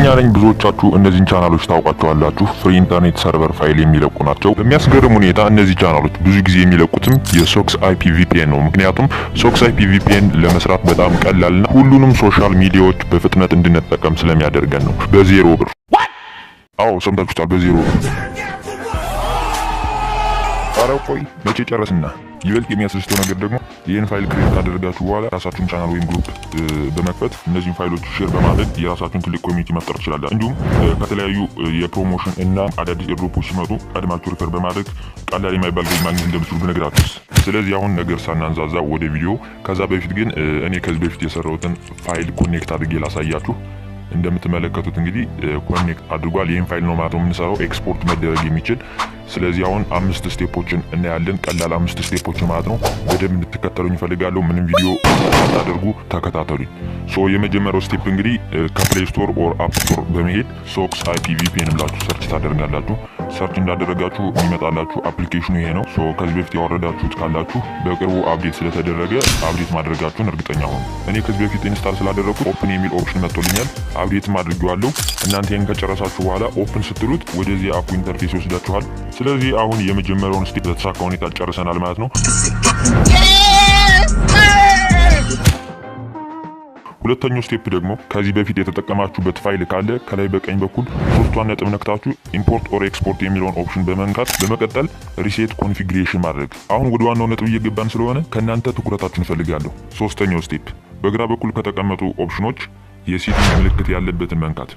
እርግጠኛ ነኝ ብዙዎቻችሁ እነዚህን ቻናሎች ታውቃቸዋላችሁ። ፍሪ ኢንተርኔት ሰርቨር ፋይል የሚለቁ ናቸው። በሚያስገርም ሁኔታ እነዚህ ቻናሎች ብዙ ጊዜ የሚለቁትም የሶክስ አይፒ ቪፒኤን ነው። ምክንያቱም ሶክስ አይፒ ቪፒኤን ለመስራት በጣም ቀላልና ሁሉንም ሶሻል ሚዲያዎች በፍጥነት እንድንጠቀም ስለሚያደርገን ነው። በዜሮ ብር። አዎ ሰምታችሁታል፣ በዜሮ ብር። ኧረ ቆይ መቼ ጨረስና? ይበልጥ የሚያስደስተው ነገር ደግሞ ይህን ፋይል ክሬት ካደረጋችሁ በኋላ ራሳችሁን ቻናል ወይም ግሩፕ በመክፈት እነዚህን ፋይሎች ሼር በማድረግ የራሳችሁን ትልቅ ኮሚኒቲ መፍጠር ትችላላችሁ። እንዲሁም ከተለያዩ የፕሮሞሽን እና አዳዲስ ኤርድሮፖች ሲመጡ ቀድማችሁ ሪፈር በማድረግ ቀላል የማይባል ገቢ ማግኘት እንደምትችሉ ብነግራችሁስ። ስለዚህ አሁን ነገር ሳናንዛዛ ወደ ቪዲዮ። ከዛ በፊት ግን እኔ ከዚህ በፊት የሰራሁትን ፋይል ኮኔክት አድርጌ ላሳያችሁ። እንደምትመለከቱት እንግዲህ ኮኔክት አድርጓል። ይህን ፋይል ነው ማለት ነው የምንሰራው ኤክስፖርት መደረግ የሚችል። ስለዚህ አሁን 5 ስቴፖችን እናያለን። ቀላል 5 ስቴፖችን ማለት ነው። በደንብ እንድትከተሉኝ እፈልጋለሁ። ምንም ቪዲዮ አታደርጉ፣ ተከታተሉኝ። የመጀመሪያው ስቴፕ እንግዲህ ከፕሌይ ስቶር ኦር አፕ ስቶር በመሄድ ሶክስ አይፒ ቪፒኤን ብላችሁ ሰርች ታደርጋላችሁ። ሰርች እንዳደረጋችሁ የሚመጣላችሁ አፕሊኬሽኑ ይሄ ነው። ከዚህ በፊት ያወረዳችሁት ካላችሁ በቅርቡ አፕዴት ስለተደረገ አፕዴት ማድረጋችሁን እርግጠኛ ሆኑ። እኔ ከዚህ በፊት ኢንስታል ስላደረኩት ኦፕን የሚል ኦፕሽን መጥቶልኛል። አፕዴትም አድርጌዋለሁ። እናንተ ይሄን ከጨረሳችሁ በኋላ ኦፕን ስትሉት ወደዚህ አፑ ኢንተርፌስ ይወስዳችኋል። ስለዚህ አሁን የመጀመሪያውን ስቴፕ በተሳካ ሁኔታ ጨርሰናል ማለት ነው። ሁለተኛው ስቴፕ ደግሞ ከዚህ በፊት የተጠቀማችሁበት ፋይል ካለ ከላይ በቀኝ በኩል ሶስቷን ነጥብ ነክታችሁ ኢምፖርት ኦር ኤክስፖርት የሚለውን ኦፕሽን በመንካት በመቀጠል ሪሴት ኮንፊግሬሽን ማድረግ። አሁን ወደ ዋናው ነጥብ እየገባን ስለሆነ ከእናንተ ትኩረታችሁን እፈልጋለሁ። ሶስተኛው ስቴፕ በግራ በኩል ከተቀመጡ ኦፕሽኖች የሴቲንግ ምልክት ያለበትን መንካት።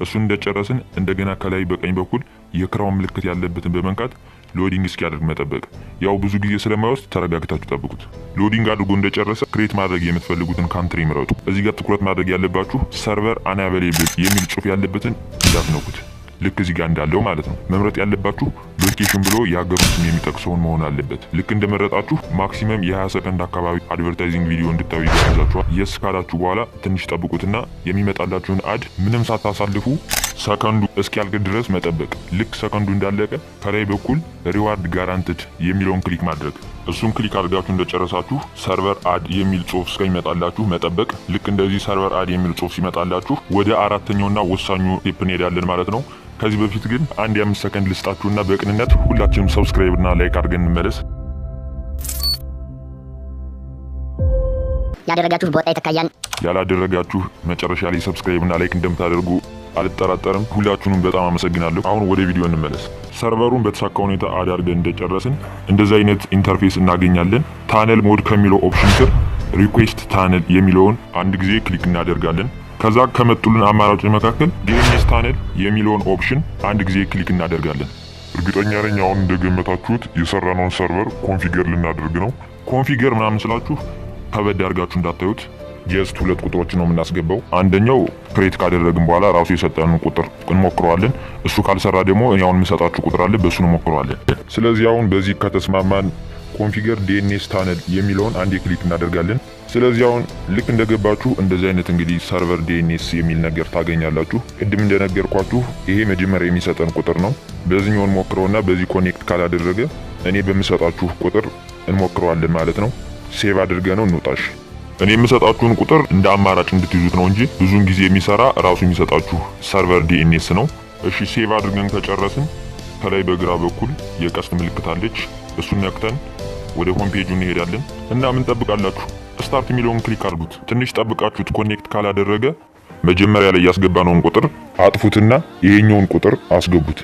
እሱን እንደጨረስን እንደገና ከላይ በቀኝ በኩል የክራውን ምልክት ያለበትን በመንካት ሎዲንግ እስኪያደርግ መጠበቅ። ያው ብዙ ጊዜ ስለማይወስድ ተረጋግታችሁ ጠብቁት። ሎዲንግ አድርጎ እንደጨረሰ ክሬት ማድረግ የምትፈልጉትን ካንትሪ ምረጡ። እዚህ ጋር ትኩረት ማድረግ ያለባችሁ ሰርቨር አንአቬሌብል የሚል ጽሑፍ ያለበትን እንዳትነኩት። ልክ እዚህ ጋር እንዳለው ማለት ነው። መምረጥ ያለባችሁ ሎኬሽን ብሎ የሀገሩን ስም የሚጠቅሰውን መሆን አለበት። ልክ እንደመረጣችሁ ማክሲመም የ20 ሰከንድ አካባቢ አድቨርታይዚንግ ቪዲዮ እንድታዩ ይጋብዛችኋል። የስ ካላችሁ በኋላ ትንሽ ጠብቁትና የሚመጣላችሁን አድ ምንም ሳታሳልፉ ሰከንዱ እስኪያልቅ ድረስ መጠበቅ። ልክ ሰከንዱ እንዳለቀ ከላይ በኩል ሪዋርድ ጋራንትድ የሚለውን ክሊክ ማድረግ። እሱን ክሊክ አድርጋችሁ እንደጨረሳችሁ ሰርቨር አድ የሚል ጽሑፍ እስከሚመጣላችሁ መጠበቅ። ልክ እንደዚህ ሰርቨር አድ የሚል ጽሑፍ ሲመጣላችሁ ወደ አራተኛውና ወሳኙ ስቴፕ እንሄዳለን ማለት ነው። ከዚህ በፊት ግን አንድ የ5 ሰከንድ ልስጣችሁና በቅንነት ሁላችንም ሰብስክራይብ እና ላይክ አድርገን እንመለስ። ያደረጋችሁ ቦታ ይተካያን። ያላደረጋችሁ መጨረሻ ላይ ሰብስክራይብ እና ላይክ እንደምታደርጉ አልጠራጠርም። ሁላችሁንም በጣም አመሰግናለሁ። አሁን ወደ ቪዲዮ እንመለስ። ሰርቨሩን በተሳካ ሁኔታ አድ አድርገን እንደጨረስን እንደዚህ አይነት ኢንተርፌስ እናገኛለን። ታነል ሞድ ከሚለው ኦፕሽን ስር ሪኩዌስት ታነል የሚለውን አንድ ጊዜ ክሊክ እናደርጋለን። ከዛ ከመጡልን አማራጮች መካከል ዲኤንኤስ ታነል የሚለውን ኦፕሽን አንድ ጊዜ ክሊክ እናደርጋለን። እርግጠኛ ነኝ አሁን እንደገመታችሁት የሰራነውን ሰርቨር ኮንፊገር ልናደርግ ነው። ኮንፊገር ምናምን ስላችሁ ከበድ አድርጋችሁ እንዳታዩት። ጀስት 2 ቁጥሮችን ነው የምናስገባው። አንደኛው ክሬት ካደረግን በኋላ ራሱ የሰጠንን ቁጥር እንሞክረዋለን። እሱ ካልሰራ ደግሞ አሁን የምሰጣችሁ ቁጥር አለ፣ በሱ እንሞክረዋለን። ስለዚህ አሁን በዚህ ከተስማማን ኮንፊገር ዲኤንኤስ ታነል የሚለውን አንዴ ክሊክ እናደርጋለን። ስለዚህ አሁን ልክ እንደገባችሁ እንደዚህ አይነት እንግዲህ ሰርቨር ዲኤንኤስ የሚል ነገር ታገኛላችሁ። ቅድም እንደነገርኳችሁ ይሄ መጀመሪያ የሚሰጠን ቁጥር ነው። በዚህኛው እንሞክረውና በዚህ ኮኔክት ካላደረገ እኔ በምሰጣችሁ ቁጥር እንሞክረዋለን ማለት ነው። ሴቭ አድርገነው እንውጣሽ። እኔ የምሰጣችሁን ቁጥር እንደ አማራጭ እንድትይዙት ነው እንጂ ብዙውን ጊዜ የሚሰራ ራሱ የሚሰጣችሁ ሰርቨር ዲኤንኤስ ነው። እሺ ሴቭ አድርገን ከጨረስን ከላይ በግራ በኩል የቀስት ምልክት አለች። እሱን ነክተን ወደ ሆም ፔጁ እንሄዳለን እና ምን ጠብቃላችሁ? ስታርት የሚለውን ክሊክ አድርጉት። ትንሽ ጠብቃችሁት ኮኔክት ካላደረገ መጀመሪያ ላይ ያስገባነውን ቁጥር አጥፉትና ይሄኛውን ቁጥር አስገቡት።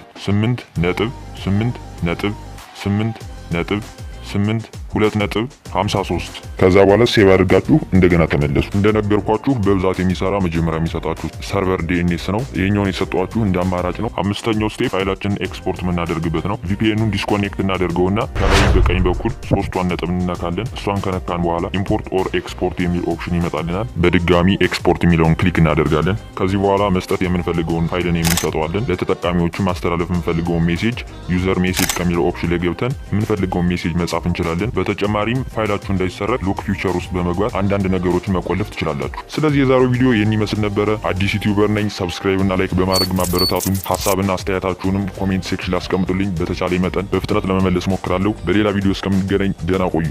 8.8.8.8.2.53 ከዛ በኋላ ሴቭ አድርጋችሁ እንደገና ተመለሱ። እንደነገርኳችሁ በብዛት የሚሰራ መጀመሪያ የሚሰጣችሁ ሰርቨር ዲኤንኤስ ነው። ይሄኛውን የሰጧችሁ እንደ አማራጭ ነው። አምስተኛው ስቴፕ ፋይላችንን ኤክስፖርት የምናደርግበት ነው። ቪፒኤኑን ዲስኮኔክት እናደርገውና ከላይ በቀኝ በኩል ሶስቷን ነጥብ እንነካለን። እሷን ከነካን በኋላ ኢምፖርት ኦር ኤክስፖርት የሚል ኦፕሽን ይመጣልናል። በድጋሚ ኤክስፖርት የሚለውን ክሊክ እናደርጋለን። ከዚህ በኋላ መስጠት የምንፈልገውን ፋይልን የምንሰጠዋለን። ለተጠቃሚዎቹ ማስተላለፍ የምንፈልገውን ሜሴጅ ዩዘር ሜሴጅ ከሚለው ኦፕሽን ላይ ገብተን የምንፈልገውን ሜሴጅ መጻፍ እንችላለን። በተጨማሪም ፋይላችሁ እንዳይሰረቅ ሎክ ፊውቸር ውስጥ በመግባት አንዳንድ ነገሮችን መቆለፍ ትችላላችሁ። ስለዚህ የዛሬው ቪዲዮ ይህን ይመስል ነበረ። አዲስ ዩቲዩበር ነኝ። ሰብስክራይብ እና ላይክ በማድረግ ማበረታቱን፣ ሀሳብና አስተያየታችሁንም ኮሜንት ሴክሽን ላይ አስቀምጡልኝ። በተቻለ መጠን በፍጥነት ለመመለስ ሞክራለሁ። በሌላ ቪዲዮ እስከምንገናኝ ደህና ቆዩ።